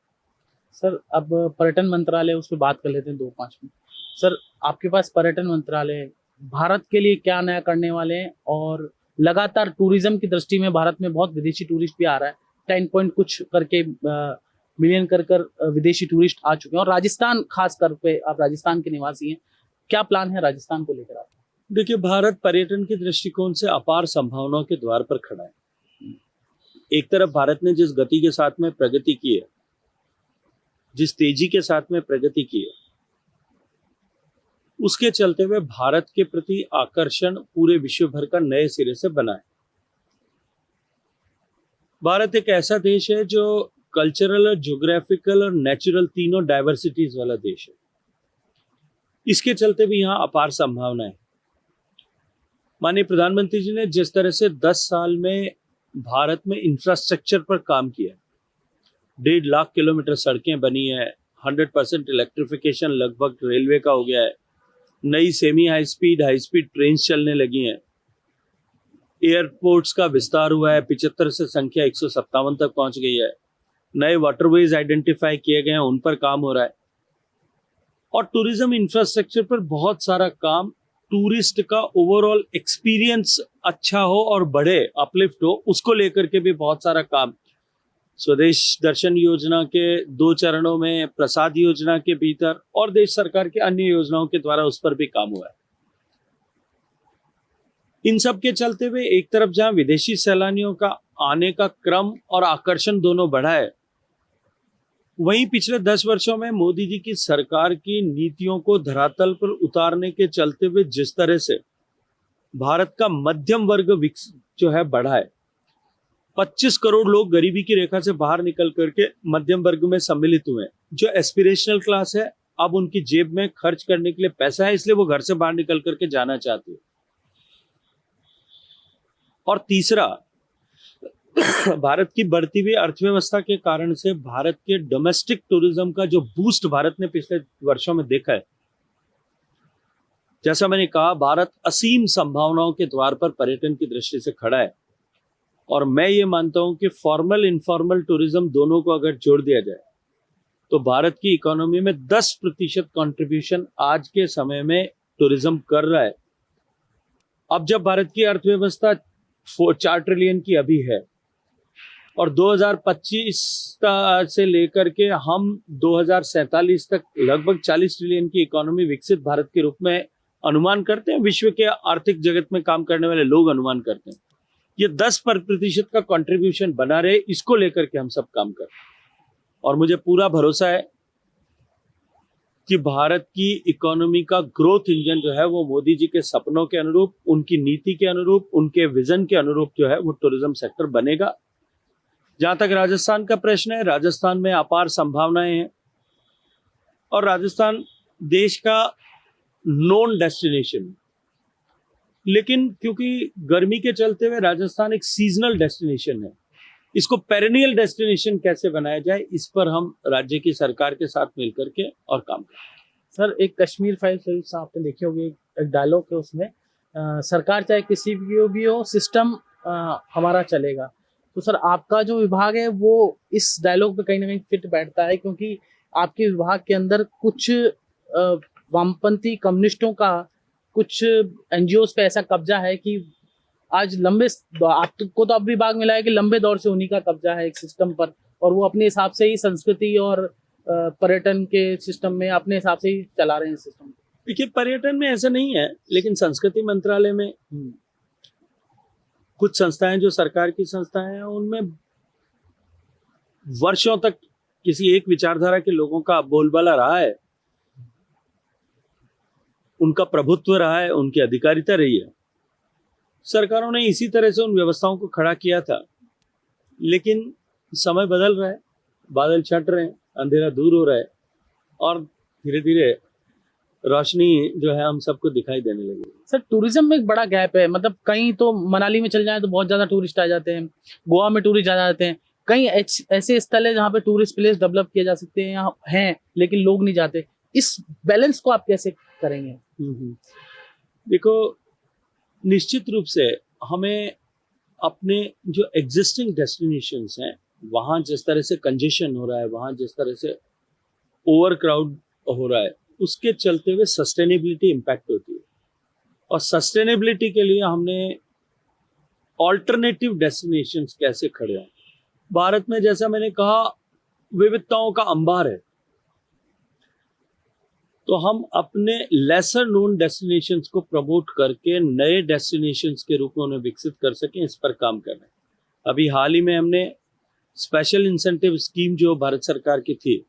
सर, अब पर्यटन मंत्रालय, उस पर बात कर लेते हैं 2-5 मिनट। सर, आपके पास पर्यटन मंत्रालय है, भारत के लिए क्या नया करने वाले हैं? और लगातार टूरिज्म की दृष्टि में भारत में बहुत विदेशी टूरिस्ट भी आ रहा है, 10 पॉइंट कुछ करके मिलियन कर विदेशी टूरिस्ट आ चुके हैं, और राजस्थान खास कर पे, आप राजस्थान के निवासी हैं, क्या प्लान है राजस्थान को लेकर आप? देखिए, भारत पर्यटन के दृष्टिकोण से अपार संभावनाओं के द्वार पर खड़ा है। एक तरफ भारत ने जिस गति के साथ में प्रगति की है, जिस तेजी के साथ में प्रगति की है, उसके चलते हुए भारत के प्रति आकर्षण पूरे विश्व भर का नए सिरे से बना है। भारत एक ऐसा देश है जो कल्चरल और ज्योग्राफिकल और नेचुरल तीनों डाइवर्सिटीज वाला देश है। इसके चलते भी यहाँ अपार संभावना है। माननीय प्रधानमंत्री जी ने जिस तरह से 10 साल में भारत में इंफ्रास्ट्रक्चर पर काम किया, 1.5 लाख किलोमीटर सड़कें बनी है, 100% इलेक्ट्रिफिकेशन लगभग रेलवे का हो गया है, नई सेमी हाई स्पीड ट्रेन चलने लगी हैं, एयरपोर्ट्स का विस्तार हुआ है, 75 से संख्या 157 तक पहुंच गई है, नए वाटरवेज आइडेंटिफाई किए गए हैं, उन पर काम हो रहा है, और टूरिज्म इंफ्रास्ट्रक्चर पर बहुत सारा काम, टूरिस्ट का ओवरऑल एक्सपीरियंस अच्छा हो और बढ़े, अपलिफ्ट हो, उसको लेकर के भी बहुत सारा काम। स्वदेश दर्शन योजना के 2 चरणों में, प्रसाद योजना के भीतर और देश सरकार के अन्य योजनाओं के द्वारा उस पर भी काम हुआ है। इन सब के चलते हुए एक तरफ जहां विदेशी सैलानियों का आने का क्रम और आकर्षण दोनों बढ़ा है, वहीं पिछले 10 वर्षों में मोदी जी की सरकार की नीतियों को धरातल पर उतारने के चलते हुए जिस तरह से भारत का मध्यम वर्ग जो है बढ़ा है। 25 करोड़ लोग गरीबी की रेखा से बाहर निकल करके मध्यम वर्ग में सम्मिलित हुए हैं। जो एस्पिरेशनल क्लास है, अब उनकी जेब में खर्च करने के लिए पैसा है, इसलिए वो घर से बाहर निकल करके जाना चाहते हैं। और तीसरा, भारत की बढ़ती हुई अर्थव्यवस्था के कारण से भारत के डोमेस्टिक टूरिज्म का जो बूस्ट भारत ने पिछले वर्षों में देखा है, जैसा मैंने कहा, भारत असीम संभावनाओं के द्वार पर पर्यटन की दृष्टि से खड़ा है। और मैं ये मानता हूं कि फॉर्मल इनफॉर्मल टूरिज्म दोनों को अगर जोड़ दिया जाए तो भारत की इकोनॉमी में 10% कंट्रीब्यूशन आज के समय में टूरिज्म कर रहा है। अब जब भारत की अर्थव्यवस्था 4 ट्रिलियन की अभी है और 2025 से लेकर के हम 2047 तक लगभग 40 ट्रिलियन की इकोनॉमी विकसित भारत के रूप में अनुमान करते हैं, विश्व के आर्थिक जगत में काम करने वाले लोग अनुमान करते हैं। ये 10% का कंट्रीब्यूशन बना रहे, इसको लेकर के हम सब काम कर रहे हैं। और मुझे पूरा भरोसा है कि भारत की इकोनॉमी का ग्रोथ इंजन जो है वो मोदी जी के सपनों के अनुरूप, उनकी नीति के अनुरूप, उनके विजन के अनुरूप जो है वो टूरिज्म सेक्टर बनेगा। जहां तक राजस्थान का प्रश्न है, राजस्थान में अपार संभावनाएं हैं और राजस्थान देश का नोन डेस्टिनेशन, लेकिन क्योंकि गर्मी के चलते हुए राजस्थान एक सीजनल डेस्टिनेशन है, इसको पेरेनियल डेस्टिनेशन कैसे बनाया जाए, इस पर हम राज्य की सरकार के साथ मिलकर के और काम करें। सर, एक कश्मीर फाइल्स आपने देखी होगी, एक डायलॉग है उसमें, सरकार चाहे किसी भी हो, सिस्टम हमारा चलेगा। तो सर, आपका जो विभाग है वो इस डायलॉग पे कहीं ना कहीं फिट बैठता है, क्योंकि आपके विभाग के अंदर कुछ वामपंथी कम्युनिस्टों का कुछ एनजीओस पे ऐसा कब्जा है कि आज आपको तो अब विभाग मिला है कि लंबे दौर से उन्हीं का कब्जा है एक सिस्टम पर, और वो अपने हिसाब से ही संस्कृति और पर्यटन के सिस्टम में अपने हिसाब से ही चला रहे हैं सिस्टम। देखिए, पर्यटन में ऐसा नहीं है, लेकिन संस्कृति मंत्रालय में कुछ संस्थाएं जो सरकार की संस्थाएं हैं, उनमें वर्षों तक किसी एक विचारधारा के लोगों का बोलबाला रहा है, उनका प्रभुत्व रहा है, उनकी अधिकारिता रही है। सरकारों ने इसी तरह से उन व्यवस्थाओं को खड़ा किया था, लेकिन समय बदल रहा है, बादल छट रहे हैं, अंधेरा दूर हो रहा है और धीरे धीरे रोशनी जो है हम सबको दिखाई देने लगी। सर, टूरिज्म में एक बड़ा गैप है, मतलब कहीं तो मनाली में चल जाए तो बहुत ज्यादा टूरिस्ट आ जाते हैं, गोवा में टूरिस्ट आ जाते हैं, कई ऐसे स्थल है जहाँ पे टूरिस्ट प्लेस डेवलप किए जा सकते हैं, यहाँ हैं लेकिन लोग नहीं जाते। इस बैलेंस को आप कैसे करेंगे? देखो, निश्चित रूप से हमें अपने जो एग्जिस्टिंग डेस्टिनेशंस हैं, वहाँ जिस तरह से कंजेशन हो रहा है, वहाँ जिस तरह से ओवर क्राउड हो रहा है, उसके चलते हुए सस्टेनेबिलिटी इम्पैक्ट होती है। और सस्टेनेबिलिटी के लिए हमने ऑल्टरनेटिव डेस्टिनेशंस कैसे खड़े हों। भारत में, जैसा मैंने कहा, विविधताओं का अंबार है, तो हम अपने लेसर नोन डेस्टिनेशंस को प्रमोट करके नए डेस्टिनेशंस के रूप में उन्हें विकसित कर सकें, इस पर काम कर रहे हैं। अभी हाल ही में हमने स्पेशल इंसेंटिव स्कीम जो भारत सरकार की थी,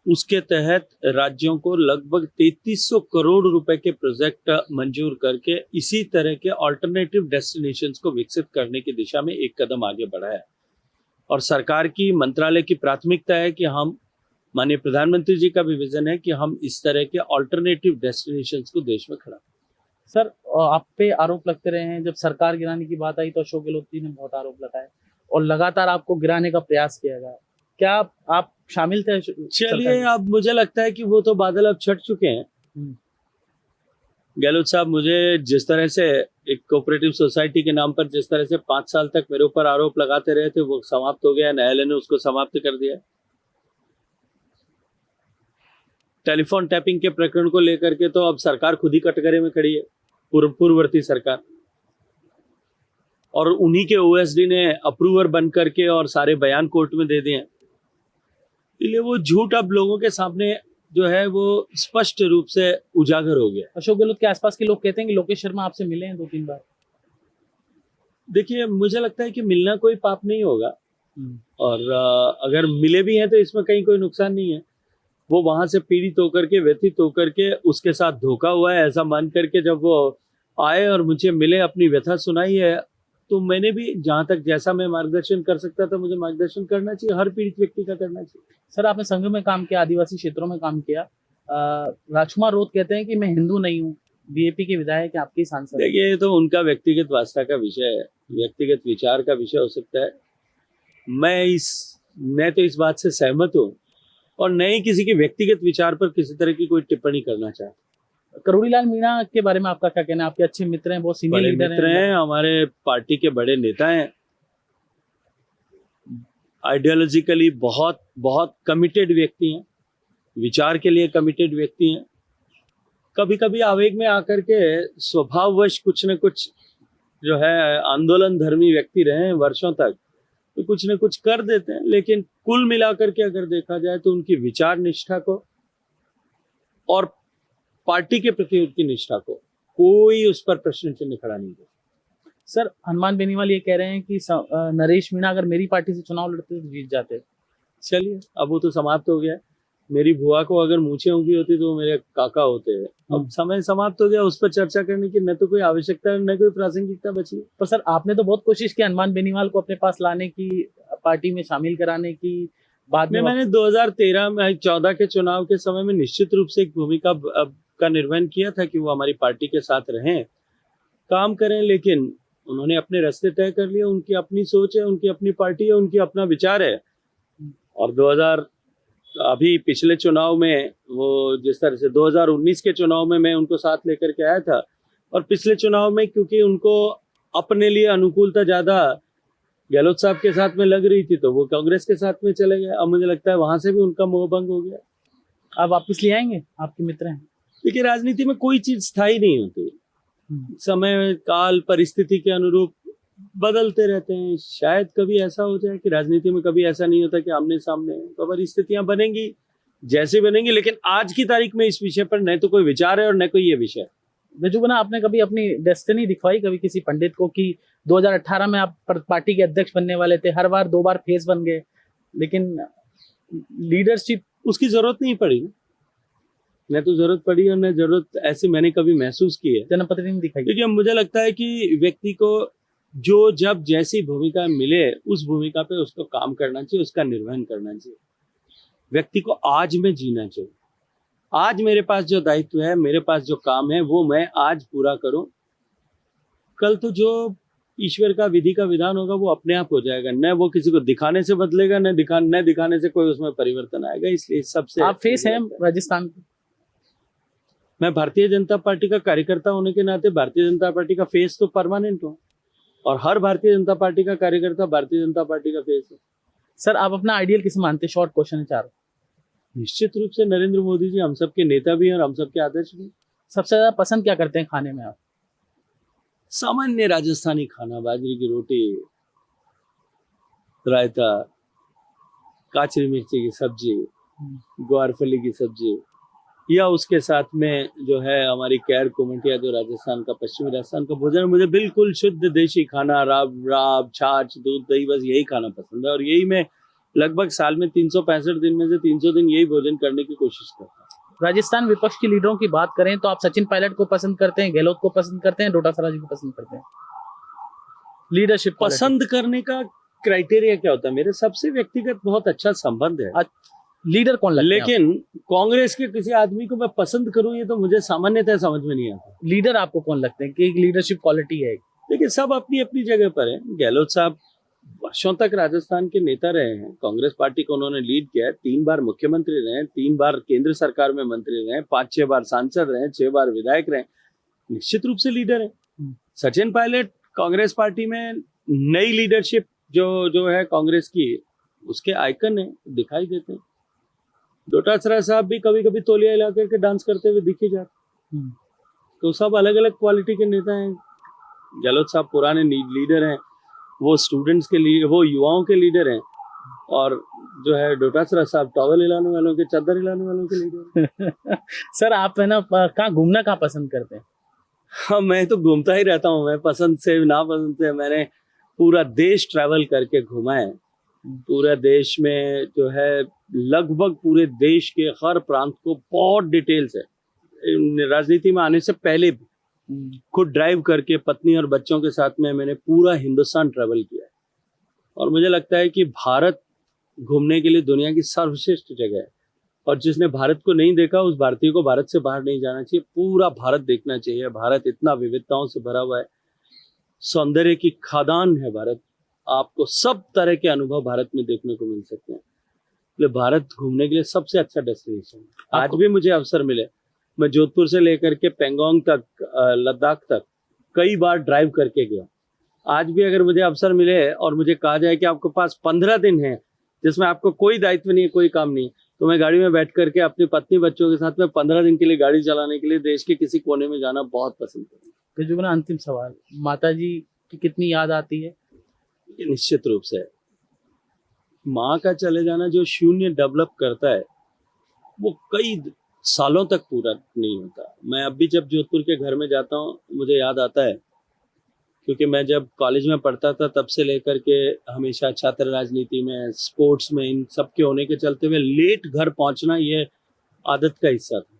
उसके तहत राज्यों को लगभग 3300 करोड़ रुपए के प्रोजेक्ट मंजूर करके इसी तरह के ऑल्टरनेटिव डेस्टिनेशंस को विकसित करने की दिशा में एक कदम आगे बढ़ा है। और सरकार की, मंत्रालय की प्राथमिकता है कि हम, माननीय प्रधानमंत्री जी का भी विजन है कि हम इस तरह के ऑल्टरनेटिव डेस्टिनेशंस को देश में खड़ा। सर, आप पे आरोप लगते रहे हैं, जब सरकार गिराने की बात आई तो अशोक गहलोत जी ने बहुत आरोप लगाए और लगातार आपको गिराने का प्रयास किया गया, क्या आप शामिल थे? चलिए, अब मुझे लगता है कि वो तो बादल अब छट चुके हैं। गहलोत साहब मुझे जिस तरह से एक कोऑपरेटिव सोसाइटी के नाम पर जिस तरह से 5 साल तक मेरे ऊपर आरोप लगाते रहे थे, वो समाप्त हो गया, न्यायालय ने उसको समाप्त कर दिया। टेलीफोन टैपिंग के प्रकरण को लेकर के तो अब सरकार खुद ही कटघरे में खड़ी है, पूर्ववर्ती सरकार, और उन्हीं के ओएसडी ने अप्रूवर बन करके और सारे बयान कोर्ट में दे दिए। इसलिए वो झूठ अब लोगों के सामने जो है वो स्पष्ट रूप से उजागर हो गया। अशोक गहलोत के आसपास के लोग कहते हैं कि लोकेश शर्मा आपसे मिले हैं 2-3 बार। देखिए, मुझे लगता है कि मिलना कोई पाप नहीं होगा, और अगर मिले भी हैं तो इसमें कहीं कोई नुकसान नहीं है। वो वहां से पीड़ित होकर के, व्यथित होकर के, उसके साथ धोखा हुआ है ऐसा मान करके जब वो आए और मुझे मिले, अपनी व्यथा सुनाई है, तो मैंने भी जहाँ तक जैसा मैं मार्गदर्शन कर सकता था, मुझे मार्गदर्शन करना चाहिए, हर पीड़ित व्यक्ति का करना चाहिए। सर आपने संघ में काम किया, आदिवासी क्षेत्रों में काम किया। राजकुमार रोत कहते हैं कि मैं हिंदू नहीं हूँ, बीएपी के विधायक हैं, आपके ही सांसद हैं। देखिए, ये तो उनका व्यक्तिगत वास्ता का विषय है, व्यक्तिगत विचार का विषय हो सकता है। मैं तो इस बात से सहमत हूँ और न ही किसी के व्यक्तिगत विचार पर किसी तरह की कोई टिप्पणी करना चाहता। करोड़ीलाल मीणा के बारे में आपका क्या कहना है? आपके अच्छे मित्र हैं, बहुत सीनियर बड़े लीडर मित्र हैं, हमारे पार्टी के बड़े नेता हैं, आइडियोलॉजिकली बहुत बहुत कमिटेड व्यक्ति हैं, विचार के लिए कमिटेड व्यक्ति हैं। कभी कभी आवेग में आकर के स्वभाववश कुछ न कुछ जो है आंदोलन धर्मी व्यक्ति रहे हैं वर्षों तक, तो कुछ न कुछ कर देते हैं, लेकिन कुल मिलाकर के अगर देखा जाए तो उनकी विचार निष्ठा को और पार्टी के प्रति उनकी निष्ठा को कोई उस पर प्रश्न चिन्ह खड़ा नहीं है। सर हनुमान बेनीवाल ये कह रहे हैं कि नरेश मीणा अगर मेरी पार्टी से चुनाव लड़ते तो जीत जाते। चलिए, अब वो तो समाप्त हो गया। मेरी बुआ को अगर मूछें उगी होती तो वो मेरे काका होते हैं। अब समय समाप्त हो गया, उस पर चर्चा करने की न तो कोई आवश्यकता न कोई प्रासंगिकता बची। पर सर आपने तो बहुत कोशिश की हनुमान बेनीवाल को अपने पास लाने की, पार्टी में शामिल कराने की। बाद में मैंने 2013 में 14 के चुनाव के समय में निश्चित रूप से एक भूमिका का निर्वहन किया था कि वो हमारी पार्टी के साथ रहें, काम करें, लेकिन उन्होंने अपने रास्ते तय कर लिए। उनकी अपनी सोच है, उनकी अपनी पार्टी है, उनकी अपना विचार है। और अभी पिछले चुनाव में वो जिस तरह से 2019 के चुनाव में मैं उनको साथ लेकर के आया था, और पिछले चुनाव में क्योंकि उनको अपने लिए अनुकूलता ज्यादा गहलोत साहब के साथ में लग रही थी तो वो कांग्रेस के साथ में चले गए। अब मुझे लगता है वहां से भी उनका मोहभंग हो गया। आप वापस ले आएंगे? आपके मित्र हैं। देखिए, राजनीति में कोई चीज स्थायी नहीं होती, समय काल परिस्थिति के अनुरूप बदलते रहते हैं। शायद कभी ऐसा हो जाए कि राजनीति में कभी ऐसा नहीं होता कि आमने सामने, तो परिस्थितियां बनेंगी जैसे बनेंगी, लेकिन आज की तारीख में इस विषय पर न तो कोई विचार है और न कोई ये विषय। गजूबना, आपने कभी अपनी डेस्टिनी दिखवाई कभी किसी पंडित को कि 2018 में आप पार्टी के अध्यक्ष बनने वाले थे, हर बार 2 बार फेस बन गए, लेकिन लीडरशिप उसकी जरूरत नहीं पड़ी, न तो जरूरत पड़ी और न जरूरत ऐसे मैंने कभी महसूस की है। जनपति ने दिखाई। क्योंकि मुझे लगता है कि व्यक्ति को जो जब जैसी भूमिका मिले उस भूमिका पे उसको काम करना चाहिए, उसका निर्वहन करना चाहिए। व्यक्ति को आज में जीना चाहिए। आज मेरे पास जो दायित्व है, मेरे पास जो काम है, वो मैं आज पूरा करूं। कल तो जो ईश्वर का विधि का विधान होगा वो अपने आप हो जाएगा, न वो किसी को दिखाने से बदलेगा, न दिखाने से कोई उसमें परिवर्तन आएगा। इसलिए सबसे आप फेस हैं राजस्थान के। मैं भारतीय जनता पार्टी का कार्यकर्ता होने के नाते भारतीय जनता पार्टी का फेस तो परमानेंट हो, और हर भारतीय जनता पार्टी का कार्यकर्ता भारतीय जनता पार्टी का फेस है। सर आप अपना आइडियल किसे मानते हैं? शॉर्ट क्वेश्चन है 4। निश्चित रूप से नरेंद्र मोदी जी हम सबके नेता भी हैं और हम सबके आदर्श भी। सबसे ज्यादा पसंद क्या करते हैं खाने में आप? सामान्य राजस्थानी खाना, बाजरे की रोटी, रायता, काचरी मिर्ची की सब्जी, ग्वारफली की सब्जी, या उसके साथ में जो है हमारी कैर कुमटिया, जो राजस्थान का, पश्चिमी राजस्थान का भोजन, मुझे बिल्कुल शुद्ध देशी खाना, राब छाछ दूध दही, बस यही खाना पसंद है। और यही मैं लगभग साल में 365 दिन में से 300 दिन यही भोजन करने की कोशिश करता हूँ। राजस्थान विपक्ष की लीडरों की बात करें तो आप सचिन पायलट को पसंद करते हैं, गहलोत को पसंद करते हैं, डोटासरा जी को पसंद करते हैं? लीडरशिप पसंद करने का क्राइटेरिया क्या होता है? मेरे सबसे व्यक्तिगत बहुत अच्छा संबंध है। लीडर कौन लगता है? लेकिन कांग्रेस के किसी आदमी को मैं पसंद करूं, ये तो मुझे सामान्यतः समझ में नहीं आता। लीडर आपको कौन लगते हैं कि एक लीडरशिप क्वालिटी है? देखिए, सब अपनी अपनी जगह पर है। गहलोत साहब वर्षों तक राजस्थान के नेता रहे हैं, कांग्रेस पार्टी को उन्होंने लीड किया है, 3 बार मुख्यमंत्री रहे, 3 बार केंद्र सरकार में मंत्री रहे, 5-6 बार सांसद रहे, 6 बार विधायक रहे, निश्चित रूप से लीडर है। सचिन पायलट कांग्रेस पार्टी में नई लीडरशिप जो है कांग्रेस की, उसके आइकन है, दिखाई देते हैं। डोटासरा साहब भी कभी कभी तौलिया हिला करके डांस करते हुए दिखे जाते। तो सब अलग अलग क्वालिटी के नेता हैं। गहलोत साहब पुराने लीडर हैं, वो स्टूडेंट्स के लिए, वो युवाओं के लीडर हैं, और जो है डोटासरा साहब टॉवल हिलाने वालों के, चादर हिलाने वालों के लीडर। सर आप है ना कहाँ घूमना कहाँ पसंद करते हैं? हाँ, मैं तो घूमता ही रहता हूँ। मैं पसंद से ना पसंद से मैंने पूरा देश ट्रैवल करके घूमा है। पूरा देश में जो है लगभग पूरे देश के हर प्रांत को बहुत डिटेल से, राजनीति में आने से पहले भी खुद ड्राइव करके पत्नी और बच्चों के साथ में मैंने पूरा हिंदुस्तान ट्रेवल किया है। और मुझे लगता है कि भारत घूमने के लिए दुनिया की सर्वश्रेष्ठ जगह है, और जिसने भारत को नहीं देखा उस भारतीय को भारत से बाहर नहीं जाना चाहिए, पूरा भारत देखना चाहिए। भारत इतना विविधताओं से भरा हुआ है, सौंदर्य की खदान है भारत। आपको सब तरह के अनुभव भारत में देखने को मिल सकते हैं, इसलिए भारत घूमने के लिए सबसे अच्छा डेस्टिनेशन है। आज भी मुझे अवसर मिले, मैं जोधपुर से लेकर के पेंगोंग तक, लद्दाख तक कई बार ड्राइव करके गया। आज भी अगर मुझे अवसर मिले और मुझे कहा जाए कि आपके पास 15 दिन है जिसमें आपको कोई दायित्व नहीं है, कोई काम नहीं, तो मैं गाड़ी में बैठ करके अपनी पत्नी बच्चों के साथ में 15 दिन के लिए गाड़ी चलाने के लिए देश के किसी कोने में जाना बहुत पसंद करूँगा। गजू बना, अंतिम सवाल, माता जी की कितनी याद आती है? ये निश्चित रूप से माँ का चले जाना जो शून्य डेवलप करता है वो कई सालों तक पूरा नहीं होता। मैं अब भी जब जोधपुर के घर में जाता हूँ मुझे याद आता है, क्योंकि मैं जब कॉलेज में पढ़ता था तब से लेकर के हमेशा छात्र राजनीति में, स्पोर्ट्स में, इन सब के होने के चलते हुए लेट घर पहुंचना ये आदत का हिस्सा था।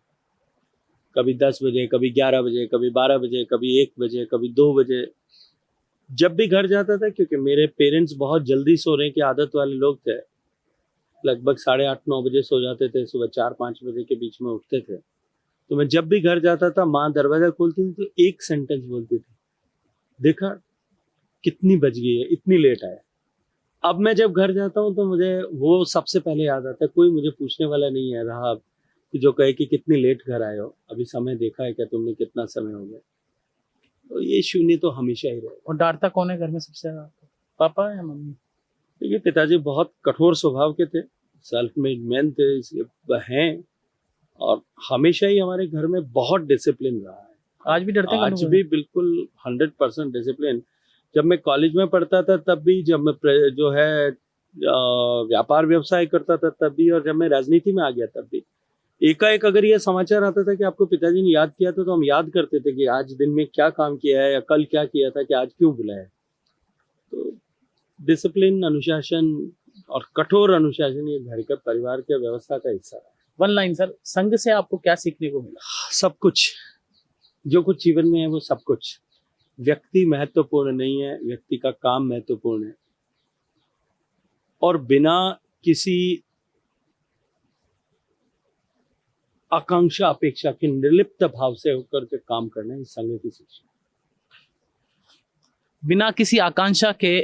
कभी 10 बजे, कभी 11 बजे, कभी 12 बजे, कभी 1 बजे, कभी 2 बजे जब भी घर जाता था, क्योंकि मेरे पेरेंट्स बहुत जल्दी सोने की आदत वाले लोग थे, लगभग 8:30-9 बजे सो जाते थे, सुबह 4-5 बजे के बीच में उठते थे। तो मैं जब भी घर जाता था माँ दरवाजा खोलती थी तो एक सेंटेंस बोलती थी, देखा कितनी बज गई है, इतनी लेट आया। अब मैं जब घर जाता हूँ तो मुझे वो सबसे पहले याद आता है। कोई मुझे पूछने वाला नहीं है रहा कि जो कहे कि कितनी लेट घर आए हो, अभी समय देखा है क्या तुमने, कितना समय हो गया। तो ये शून्य तो हमेशा ही रहेगा। और डांटता कौन है घर में सबसे ज्यादा, पापा या मम्मी? देखिए पिताजी बहुत कठोर स्वभाव के थे, सेल्फ मेड मैन थे, इसलिए हैं, और हमेशा ही हमारे घर में बहुत डिसिप्लिन रहा है। आज भी डरते हैं? आज भी बिल्कुल 100% डिसिप्लिन। जब मैं कॉलेज में पढ़ता था तब भी, जब मैं जो है व्यापार व्यवसाय करता था तब भी, और जब मैं राजनीति में आ गया तब भी, एकाएक अगर ये समाचार आता था कि आपको पिताजी ने याद किया था तो हम याद करते थे कि आज दिन में क्या काम किया है या कल क्या किया था कि आज क्यों बुलाया। तो डिसिप्लिन, अनुशासन और कठोर अनुशासन ये घर के परिवार के व्यवस्था का हिस्सा है। वन लाइन सर, संघ से आपको क्या सीखने को मिला? सब कुछ, जो कुछ जीवन में है वो सब कुछ। व्यक्ति महत्वपूर्ण नहीं है, व्यक्ति का काम महत्वपूर्ण है, और बिना किसी आकांक्षा अपेक्षा के निर्लिप्त भाव से होकर के काम करना इस संघ की शिक्षा। बिना किसी आकांक्षा के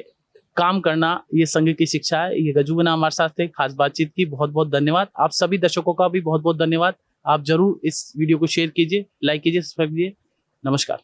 काम करना ये संघ की शिक्षा है। ये गजू बना हमारे साथ थे, खास बातचीत की। बहुत बहुत धन्यवाद। आप सभी दर्शकों का भी बहुत बहुत धन्यवाद। आप जरूर इस वीडियो को शेयर कीजिए, लाइक कीजिए, सब्सक्राइब कीजिए। नमस्कार।